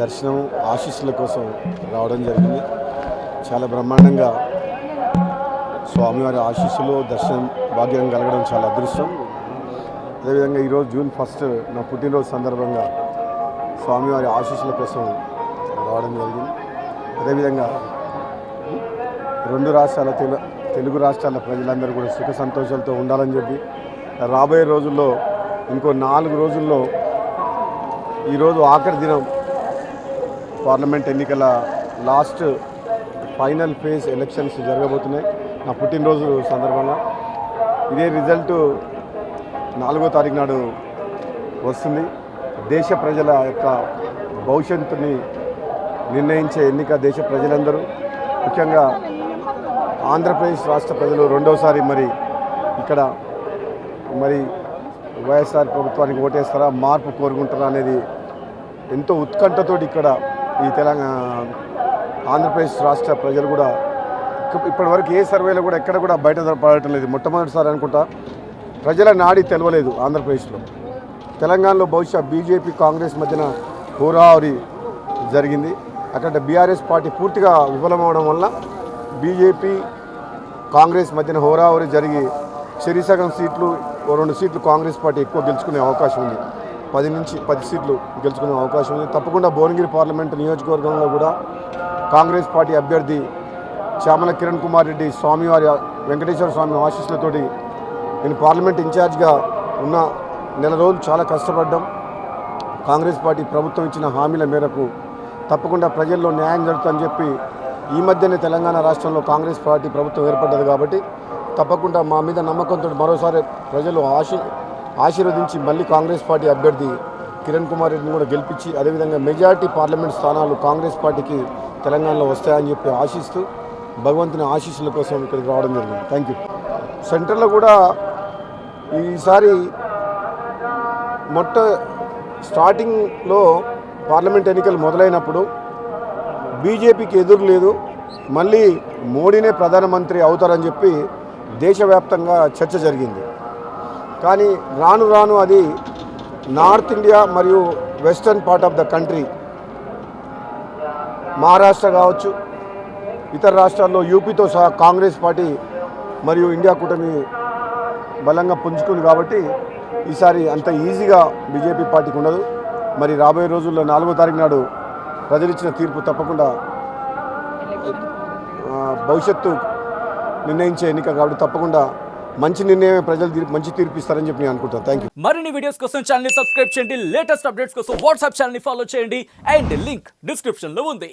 దర్శనం ఆశీస్సుల కోసం రావడం జరిగింది. చాలా బ్రహ్మాండంగా స్వామివారి ఆశీస్సులు దర్శనం భాగ్యం కలగడం చాలా అదృష్టం. అదేవిధంగా ఈరోజు జూన్ 1 నా పుట్టినరోజు సందర్భంగా స్వామివారి ఆశీస్సుల కోసం రావడం జరిగింది. అదేవిధంగా రెండు రాష్ట్రాల తెలుగు రాష్ట్రాల ప్రజలందరూ కూడా సుఖ సంతోషాలతో ఉండాలని చెప్పి రాబోయే రోజుల్లో ఇంకో 4 రోజుల్లో ఈరోజు ఆఖరి దినం పార్లమెంట్ ఎన్నికల లాస్ట్ ఫైనల్ ఫేజ్ ఎలక్షన్స్ జరగబోతున్నాయి నా పుట్టినరోజు సందర్భంగా. ఇదే రిజల్ట్ 4వ తారీఖు నాడు వస్తుంది. దేశ ప్రజల యొక్క భవిష్యత్తుని నిర్ణయించే ఎన్నిక దేశ ప్రజలందరూ, ముఖ్యంగా ఆంధ్రప్రదేశ్ రాష్ట్ర ప్రజలు రెండోసారి ఇక్కడ వైఎస్ఆర్ ప్రభుత్వానికి ఓటేస్తారా, మార్పు కోరుకుంటారా అనేది ఎంతో ఉత్కంఠతో ఇక్కడ ఈ ఆంధ్రప్రదేశ్ రాష్ట్ర ప్రజలు కూడా ఇప్పటివరకు ఏ సర్వేలో కూడా ఎక్కడ కూడా బయట పడటం లేదు. మొట్టమొదటిసారి అనుకుంటా ప్రజల నాడి తెలవలేదు ఆంధ్రప్రదేశ్లో. తెలంగాణలో బహుశా బీజేపీ కాంగ్రెస్ మధ్యన హోరాహోరీ జరిగింది. అక్కడ బీఆర్ఎస్ పార్టీ పూర్తిగా విఫలమవడం వల్ల బీజేపీ కాంగ్రెస్ మధ్యన హోరాహోరీ జరిగి చెరిసగం సీట్లు 2 సీట్లు కాంగ్రెస్ పార్టీ ఎక్కువ గెలుచుకునే అవకాశం ఉంది. 10 నుంచి 10 సీట్లు గెలుచుకునే అవకాశం ఉంది. తప్పకుండా భువనగిరి పార్లమెంటు నియోజకవర్గంలో కూడా కాంగ్రెస్ పార్టీ అభ్యర్థి చామల కిరణ్ కుమార్ రెడ్డి స్వామివారి వెంకటేశ్వర స్వామి ఆశీస్సులతోటి నేను పార్లమెంట్ ఇన్ఛార్జ్గా ఉన్న నెల రోజులు చాలా కష్టపడ్డాం. కాంగ్రెస్ పార్టీ ప్రభుత్వం ఇచ్చిన హామీల మేరకు తప్పకుండా ప్రజల్లో న్యాయం జరుగుతుందని చెప్పి ఈ మధ్యనే తెలంగాణ రాష్ట్రంలో కాంగ్రెస్ పార్టీ ప్రభుత్వం ఏర్పడ్డది కాబట్టి తప్పకుండా మా మీద నమ్మకంతో మరోసారి ప్రజలు ఆశీర్వదించి మళ్ళీ కాంగ్రెస్ పార్టీ అభ్యర్థి కిరణ్ కుమార్ రెడ్డిని కూడా గెలిపించి అదేవిధంగా మెజార్టీ పార్లమెంట్ స్థానాలు కాంగ్రెస్ పార్టీకి తెలంగాణలో వస్తాయని చెప్పి ఆశిస్తూ భగవంతుని ఆశీస్సుల కోసం ఇక్కడికి రావడం జరిగింది. Thank you. సెంటర్లో కూడా ఈసారి స్టార్టింగ్లో పార్లమెంట్ ఎన్నికలు మొదలైనప్పుడు బీజేపీకి ఎదురు లేదు, మళ్ళీ మోడీనే ప్రధానమంత్రి అవుతారని చెప్పి దేశవ్యాప్తంగా చర్చ జరిగింది. కానీ రాను రాను అది నార్త్ ఇండియా మరియు western part of the country, Maharashtra కావచ్చు, ఇతర రాష్ట్రాల్లో యూపీతో సహా కాంగ్రెస్ పార్టీ మరియు ఇండియా కూటమి బలంగా పుంజుకుంది కాబట్టి ఈసారి అంత ఈజీగా బీజేపీ పార్టీకి ఉండదు. రాబోయే రోజుల్లో 4వ తారీఖు నాడు ప్రజలు ఇచ్చిన తీర్పు తప్పకుండా భవిష్యత్తు నిర్ణయించే ఎన్నిక కాబట్టి తప్పకుండా మంచి నిర్ణయమే ప్రజలు మంచి తీర్పు ఇస్తారని చెప్పి నేను అనుకుంటాను. Thank you. మరిన్ని వీడియోస్ కోసం ఛానల్ ని సబ్స్క్రైబ్ చేయండి, లేటెస్ట్ అప్డేట్స్ కోసం వాట్సాప్ ఛానల్ ని ఫాలో చేయండి అండ్ లింక్ డిస్క్రిప్షన్ లో ఉంది.